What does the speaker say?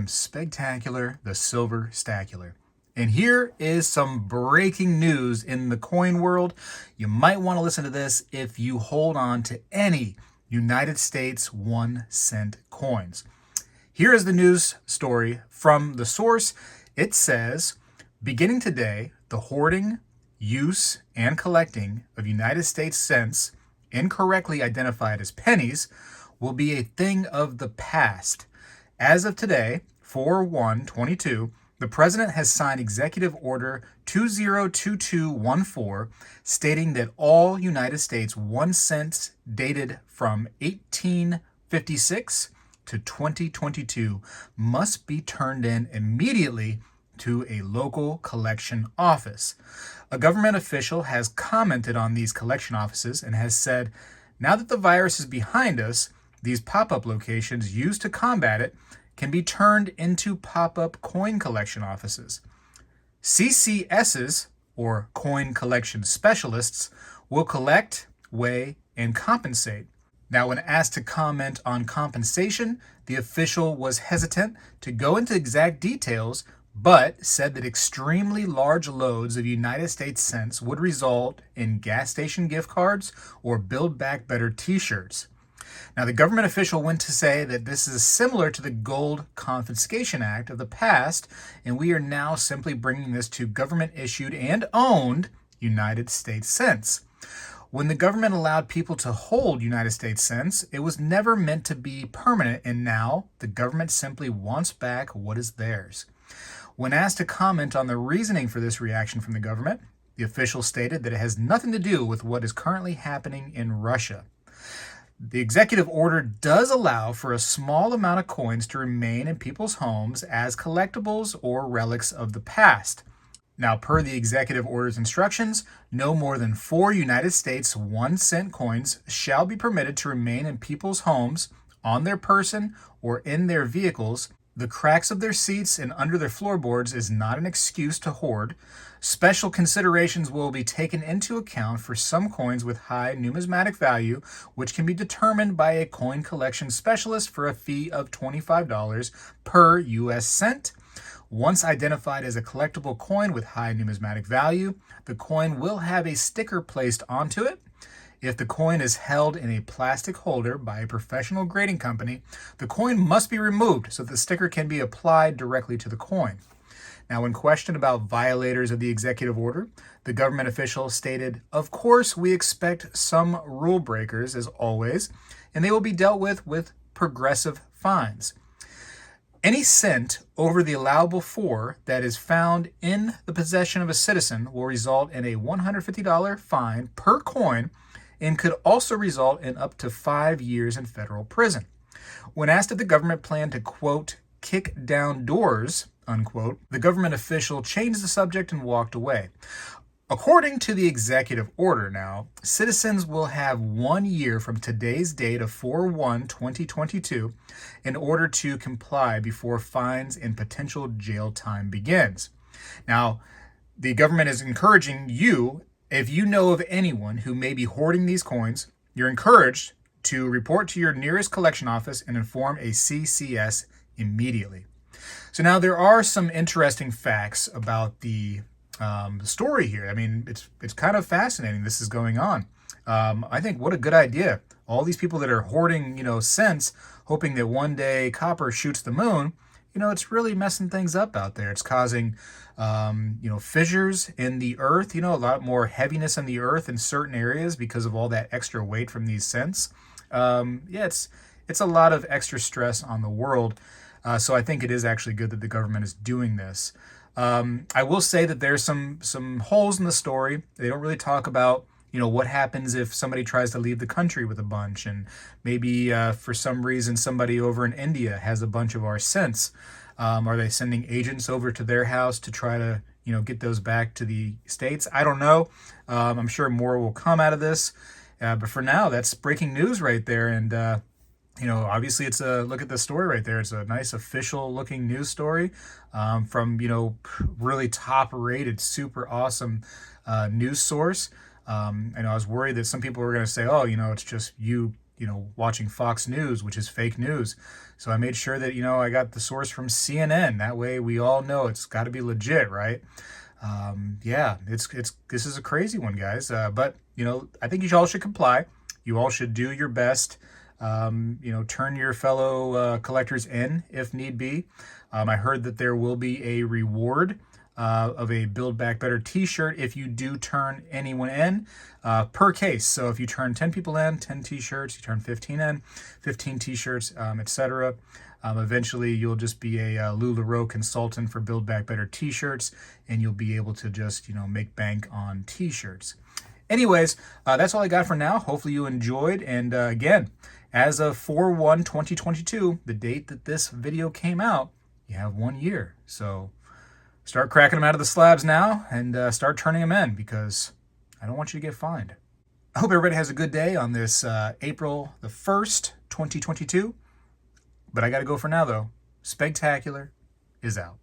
am Spegtacular, the Silver Stacular. And here is some breaking news in the coin world. You might want to listen to this if you hold on to any United States 1 cent coins. Here is the news story from the source. It says, beginning today, the hoarding, use, and collecting of United States cents, incorrectly identified as pennies, will be a thing of the past. As of today, 4/1/22, the President has signed Executive Order 202214, stating that all United States 1 cents dated from 1856 to 2022 must be turned in immediately to a local collection office. A government official has commented on these collection offices and has said, now that the virus is behind us, these pop-up locations used to combat it can be turned into pop-up coin collection offices. CCSs, or coin collection specialists, will collect, weigh, and compensate. Now, when asked to comment on compensation, the official was hesitant to go into exact details, but said that extremely large loads of United States cents would result in gas station gift cards or Build Back Better t-shirts. Now, the government official went to say that this is similar to the Gold Confiscation Act of the past, and we are now simply bringing this to government-issued and owned United States cents. When the government allowed people to hold United States cents, it was never meant to be permanent, and now the government simply wants back what is theirs. When asked to comment on the reasoning for this reaction from the government, the official stated that it has nothing to do with what is currently happening in Russia. The executive order does allow for a small amount of coins to remain in people's homes as collectibles or relics of the past. Now, per the executive order's instructions, no more than 4 United States 1 cent coins shall be permitted to remain in people's homes, on their person, or in their vehicles. The cracks of their seats and under their floorboards is not an excuse to hoard. Special considerations will be taken into account for some coins with high numismatic value, which can be determined by a coin collection specialist for a fee of $25 per U.S. cent. Once identified as a collectible coin with high numismatic value, the coin will have a sticker placed onto it. If the coin is held in a plastic holder by a professional grading company, the coin must be removed so that the sticker can be applied directly to the coin. Now, when questioned about violators of the executive order, the government official stated, of course, we expect some rule breakers, as always, and they will be dealt with progressive fines. Any cent over the allowable floor that is found in the possession of a citizen will result in a $150 fine per coin and could also result in up to 5 years in federal prison. When asked if the government planned to, quote, kick down doors, unquote, the government official changed the subject and walked away. According to the executive order now, citizens will have 1 year from today's date of 4/1/2022 in order to comply before fines and potential jail time begins. Now, the government is encouraging you, if you know of anyone who may be hoarding these coins, you're encouraged to report to your nearest collection office and inform a CCS immediately. So now there are some interesting facts about the story here. I mean, it's kind of fascinating this is going on. I think what a good idea. All these people that are hoarding, cents, hoping that one day copper shoots the moon, it's really messing things up out there. It's causing, fissures in the earth, a lot more heaviness in the earth in certain areas because of all that extra weight from these cents. It's a lot of extra stress on the world. So I think it is actually good that the government is doing this. I will say that there's some holes in the story. They don't really talk about, what happens if somebody tries to leave the country with a bunch, and maybe for some reason somebody over in India has a bunch of our cents. Are they sending agents over to their house to try to, get those back to the States? I don't know. I'm sure more will come out of this. But for now, that's breaking news right there. And, obviously look at the story right there. It's a nice official looking news story from, really top rated, super awesome news source. I was worried that some people were going to say, oh, it's just you watching Fox News, which is fake news. So I made sure that, I got the source from CNN. That way we all know it's got to be legit, right? Yeah, this is a crazy one, guys. But, I think you all should comply. You all should do your best. Turn your fellow collectors in if need be. I heard that there will be a reward of a Build Back Better t-shirt if you do turn anyone in per case. So if you turn 10 people in, 10 t-shirts, you turn 15 in, 15 t-shirts, etc. Eventually you'll just be a LuLaRoe consultant for Build Back Better t-shirts, and you'll be able to just, make bank on t-shirts. Anyways, that's all I got for now. Hopefully you enjoyed. And again, as of 4/1/2022, the date that this video came out, you have 1 year. So start cracking them out of the slabs now and start turning them in, because I don't want you to get fined. I hope everybody has a good day on this April the 1st, 2022. But I got to go for now, though. Spegtacular is out.